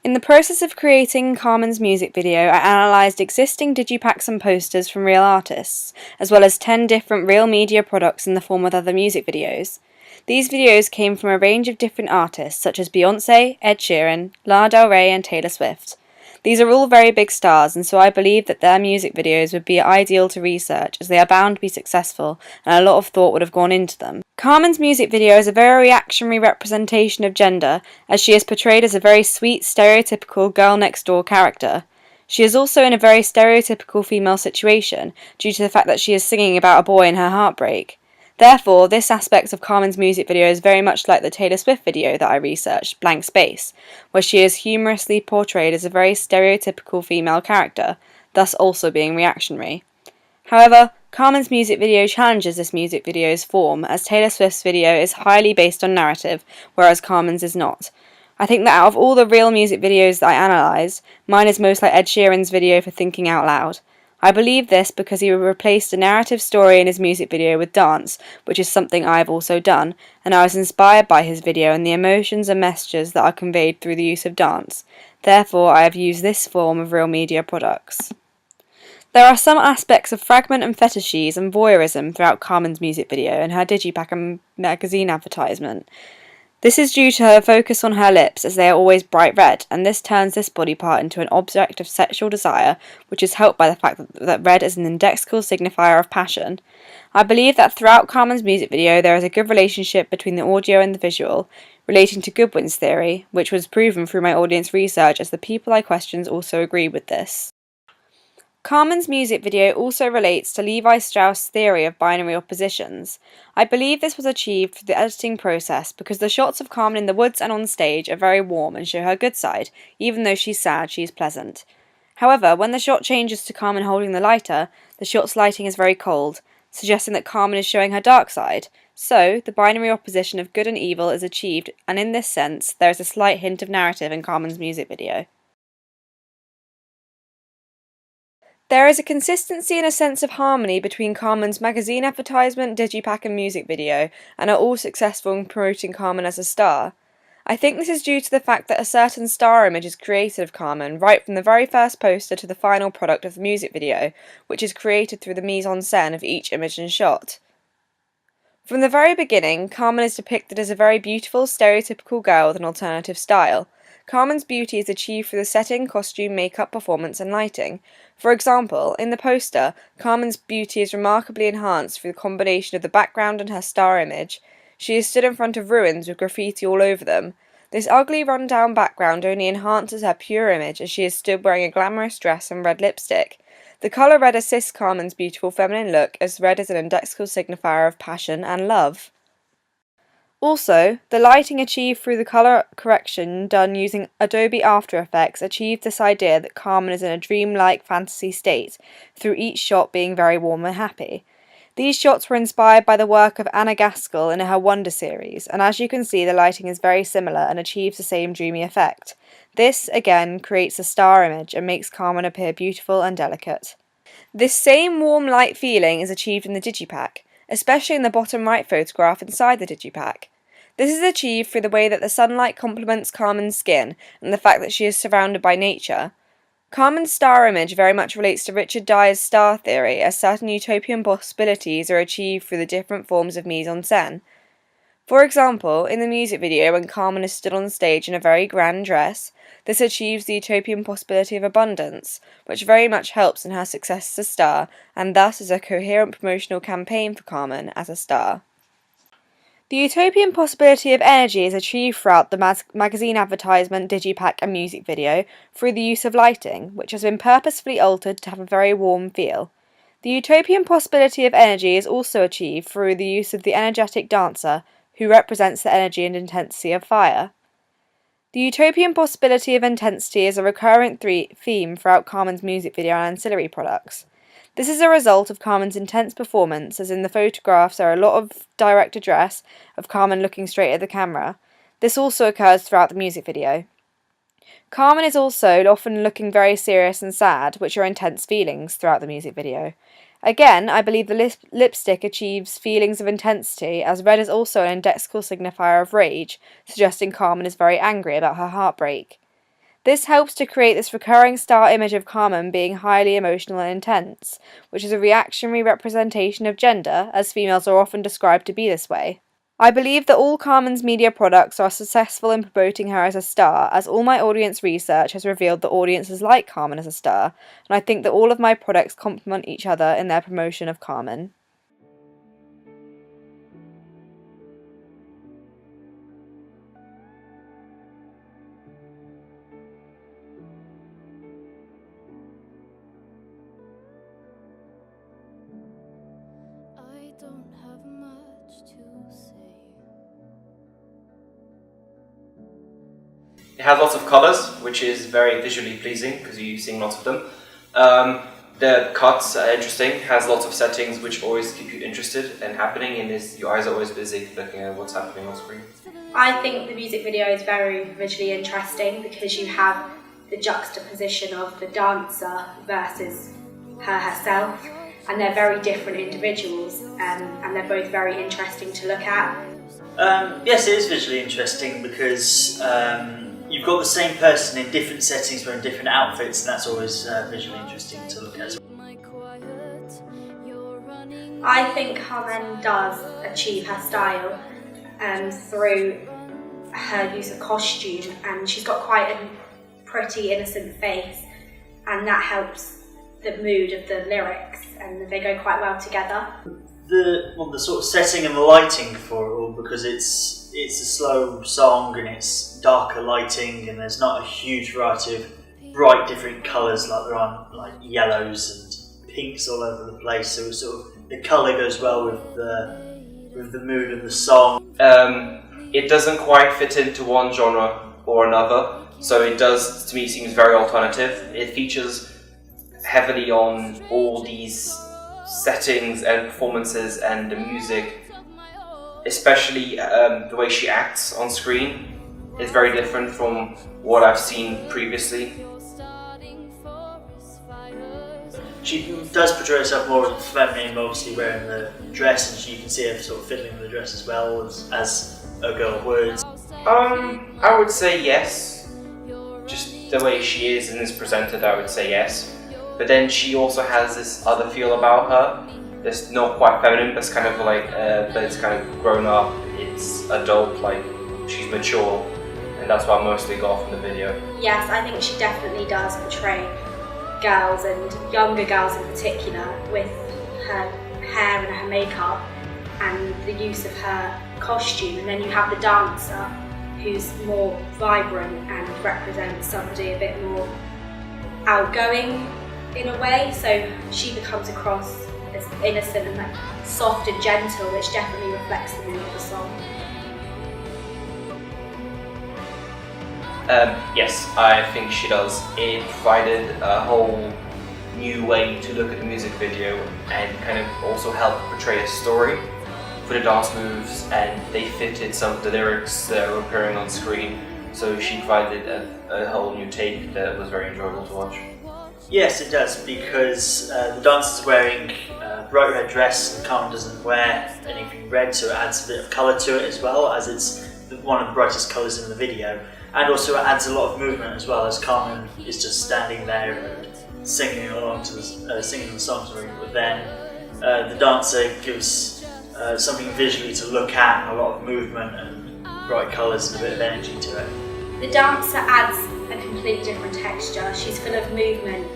In the process of creating Carmen's music video, I analysed existing digipacks and posters from real artists, as well as 10 different real media products in the form of other music videos. These videos came from a range of different artists such as Beyoncé, Ed Sheeran, Lana Del Rey and Taylor Swift. These are all very big stars, and so I believe that their music videos would be ideal to research as they are bound to be successful and a lot of thought would have gone into them. Carmen's music video is a very reactionary representation of gender, as she is portrayed as a very sweet, stereotypical girl next door character. She is also in a very stereotypical female situation, due to the fact that she is singing about a boy and her heartbreak. Therefore, this aspect of Carmen's music video is very much like the Taylor Swift video that I researched, Blank Space, where she is humorously portrayed as a very stereotypical female character, thus also being reactionary. However, Carmen's music video challenges this music video's form, as Taylor Swift's video is highly based on narrative, whereas Carmen's is not. I think that out of all the real music videos that I analysed, mine is most like Ed Sheeran's video for Thinking Out Loud. I believe this because he replaced a narrative story in his music video with dance, which is something I have also done, and I was inspired by his video and the emotions and messages that are conveyed through the use of dance. Therefore, I have used this form of real media products. There are some aspects of fragment and fetishes and voyeurism throughout Carmen's music video and her digipack and magazine advertisement. This is due to her focus on her lips, as they are always bright red, and this turns this body part into an object of sexual desire, which is helped by the fact that red is an indexical signifier of passion. I believe that throughout Carmen's music video there is a good relationship between the audio and the visual, relating to Goodwin's theory, which was proven through my audience research, as the people I questioned also agree with this. Carmen's music video also relates to Levi Strauss' theory of binary oppositions. I believe this was achieved through the editing process because the shots of Carmen in the woods and on stage are very warm and show her good side. Even though she's sad, she's pleasant. However, when the shot changes to Carmen holding the lighter, the shot's lighting is very cold, suggesting that Carmen is showing her dark side. So, the binary opposition of good and evil is achieved, and in this sense, there is a slight hint of narrative in Carmen's music video. There is a consistency and a sense of harmony between Carmen's magazine advertisement, digipack and music video, and are all successful in promoting Carmen as a star. I think this is due to the fact that a certain star image is created of Carmen right from the very first poster to the final product of the music video, which is created through the mise-en-scène of each image and shot. From the very beginning, Carmen is depicted as a very beautiful, stereotypical girl with an alternative style. Carmen's beauty is achieved through the setting, costume, makeup, performance and lighting. For example, in the poster, Carmen's beauty is remarkably enhanced through the combination of the background and her star image. She is stood in front of ruins with graffiti all over them. This ugly, run-down background only enhances her pure image as she is stood wearing a glamorous dress and red lipstick. The colour red assists Carmen's beautiful feminine look, as red is an indexical signifier of passion and love. Also, the lighting achieved through the colour correction done using Adobe After Effects achieved this idea that Carmen is in a dreamlike fantasy state, through each shot being very warm and happy. These shots were inspired by the work of Anna Gaskell in her Wonder series, and as you can see the lighting is very similar and achieves the same dreamy effect. This, again, creates a star image and makes Carmen appear beautiful and delicate. This same warm light feeling is achieved in the digipack, especially in the bottom right photograph inside the digipack. This is achieved through the way that the sunlight complements Carmen's skin and the fact that she is surrounded by nature. Carmen's star image very much relates to Richard Dyer's star theory, as certain utopian possibilities are achieved through the different forms of mise-en-scène. For example, in the music video when Carmen is stood on stage in a very grand dress, this achieves the utopian possibility of abundance, which very much helps in her success as a star, and thus is a coherent promotional campaign for Carmen as a star. The utopian possibility of energy is achieved throughout the magazine advertisement, digipack and music video through the use of lighting, which has been purposefully altered to have a very warm feel. The utopian possibility of energy is also achieved through the use of the energetic dancer, who represents the energy and intensity of fire. The utopian possibility of intensity is a recurrent theme throughout Carmen's music video and ancillary products. This is a result of Carmen's intense performance, as in the photographs there are a lot of direct address of Carmen looking straight at the camera. This also occurs throughout the music video. Carmen is also often looking very serious and sad, which are intense feelings throughout the music video. Again, I believe the lipstick achieves feelings of intensity, as red is also an indexical signifier of rage, suggesting Carmen is very angry about her heartbreak. This helps to create this recurring star image of Carmen being highly emotional and intense, which is a reactionary representation of gender, as females are often described to be this way. I believe that all Carmen's media products are successful in promoting her as a star, as all my audience research has revealed that audiences like Carmen as a star, and I think that all of my products complement each other in their promotion of Carmen. I don't have much to say. It has lots of colors, which is very visually pleasing because you're seeing lots of them. The cuts are interesting, has lots of settings which always keep you interested and happening, and your eyes are always busy looking at what's happening on screen. I think the music video is very visually interesting because you have the juxtaposition of the dancer versus her herself, and they're very different individuals, and they're both very interesting to look at. Yes, it is visually interesting because you've got the same person in different settings wearing different outfits, and that's always visually interesting to look at. I think Carmen does achieve her style through her use of costume, and she's got quite a pretty innocent face, and that helps the mood of the lyrics, and they go quite well together. The sort of setting and the lighting for it all, because it's a slow song and it's darker lighting, and there's not a huge variety of bright different colours like there are like yellows and pinks all over the place. So sort of the colour goes well with the mood of the song. It doesn't quite fit into one genre or another, so it does, to me, seems very alternative. It features heavily on all these settings and performances and the music, especially the way she acts on screen is very different from what I've seen previously. She does portray herself more as feminine, obviously wearing the dress, and you can see her sort of fiddling with the dress as well as a girl would. I would say yes. Just the way she is and is presented, I would say yes. But then she also has this other feel about her that's not quite feminine, but it's kind of like, but it's kind of grown up, it's adult, like she's mature, and that's what I mostly got from the video. Yes, I think she definitely does portray girls, and younger girls in particular, with her hair and her makeup and the use of her costume. And then you have the dancer who's more vibrant and represents somebody a bit more outgoing in a way, so she becomes across as innocent and like soft and gentle, which definitely reflects the mood of the song. Yes, I think she does. It provided a whole new way to look at the music video and kind of also helped portray a story for the dance moves, and they fitted some of the lyrics that were appearing on screen, so she provided a whole new take that was very enjoyable to watch. Yes, it does, because the dancer's wearing a bright red dress and Carmen doesn't wear anything red, so it adds a bit of colour to it as well, as it's one of the brightest colours in the video. And also it adds a lot of movement as well, as Carmen is just standing there and singing along to singing the song. But then the dancer gives something visually to look at, a lot of movement and bright colours and a bit of energy to it. The dancer adds a completely different texture. She's full of movement.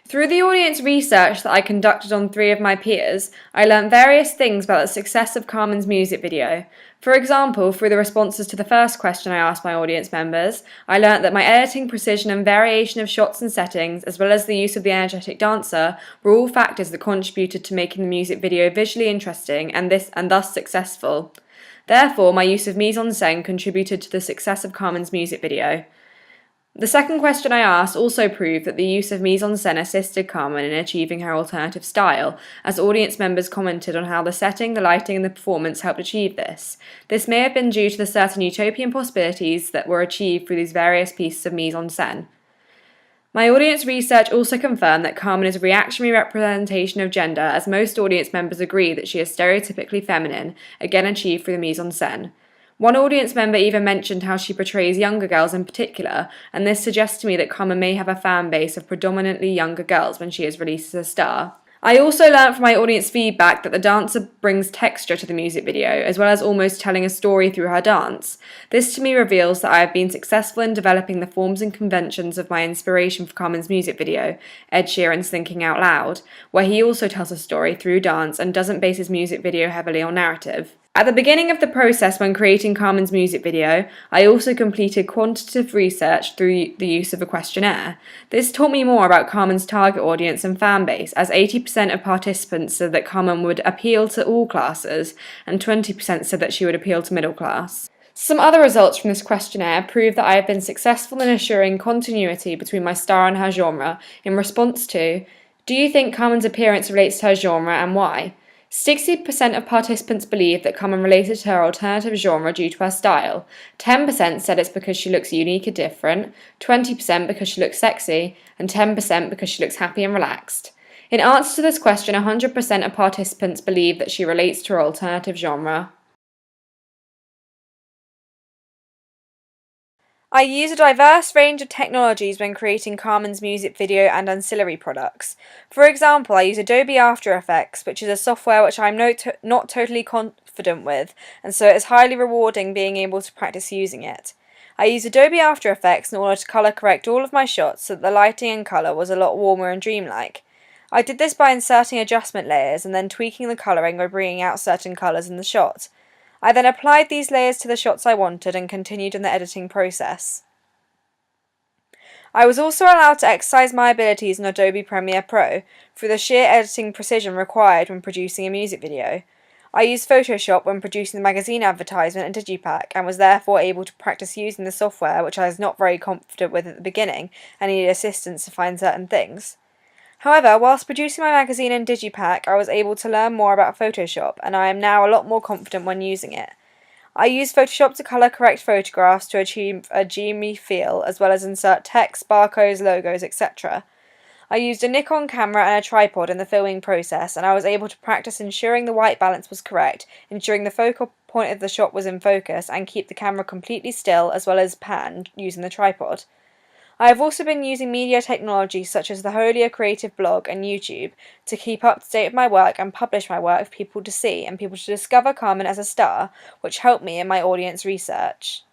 Through the audience research that I conducted on 3 of my peers, I learnt various things about the success of Carmen's music video. For example, through the responses to the first question I asked my audience members, I learnt that my editing precision and variation of shots and settings, as well as the use of the energetic dancer, were all factors that contributed to making the music video visually interesting and thus successful. Therefore, my use of mise-en-scène contributed to the success of Carmen's music video. The second question I asked also proved that the use of mise-en-scène assisted Carmen in achieving her alternative style, as audience members commented on how the setting, the lighting and the performance helped achieve this. This may have been due to the certain utopian possibilities that were achieved through these various pieces of mise-en-scène. My audience research also confirmed that Carmen is a reactionary representation of gender, as most audience members agree that she is stereotypically feminine, again achieved through the mise-en-scène. One audience member even mentioned how she portrays younger girls in particular, and this suggests to me that Carmen may have a fan base of predominantly younger girls when she is released as a star. I also learned from my audience feedback that the dancer brings texture to the music video, as well as almost telling a story through her dance. This to me reveals that I have been successful in developing the forms and conventions of my inspiration for Carmen's music video, Ed Sheeran's Thinking Out Loud, where he also tells a story through dance and doesn't base his music video heavily on narrative. At the beginning of the process when creating Carmen's music video, I also completed quantitative research through the use of a questionnaire. This taught me more about Carmen's target audience and fan base, as 80% of participants said that Carmen would appeal to all classes, and 20% said that she would appeal to middle class. Some other results from this questionnaire prove that I have been successful in assuring continuity between my star and her genre in response to, do you think Carmen's appearance relates to her genre and why? 60% of participants believe that Carmen related to her alternative genre due to her style, 10% said it's because she looks unique or different, 20% because she looks sexy, and 10% because she looks happy and relaxed. In answer to this question, 100% of participants believe that she relates to her alternative genre. I use a diverse range of technologies when creating Carmen's music video and ancillary products. For example, I use Adobe After Effects, which is a software which I'm not totally confident with, and so it is highly rewarding being able to practice using it. I use Adobe After Effects in order to colour correct all of my shots so that the lighting and colour was a lot warmer and dreamlike. I did this by inserting adjustment layers and then tweaking the colouring by bringing out certain colours in the shot. I then applied these layers to the shots I wanted and continued in the editing process. I was also allowed to exercise my abilities in Adobe Premiere Pro through the sheer editing precision required when producing a music video. I used Photoshop when producing the magazine advertisement and Digipack, and was therefore able to practice using the software which I was not very confident with at the beginning and needed assistance to find certain things. However, whilst producing my magazine and Digipack, I was able to learn more about Photoshop, and I am now a lot more confident when using it. I use Photoshop to colour correct photographs to achieve a dreamy feel, as well as insert text, barcodes, logos, etc. I used a Nikon camera and a tripod in the filming process, and I was able to practice ensuring the white balance was correct, ensuring the focal point of the shot was in focus, and keep the camera completely still, as well as pan, using the tripod. I have also been using media technology such as the Holia Creative blog and YouTube to keep up to date with my work and publish my work for people to see and people to discover Carmen as a star, which helped me in my audience research.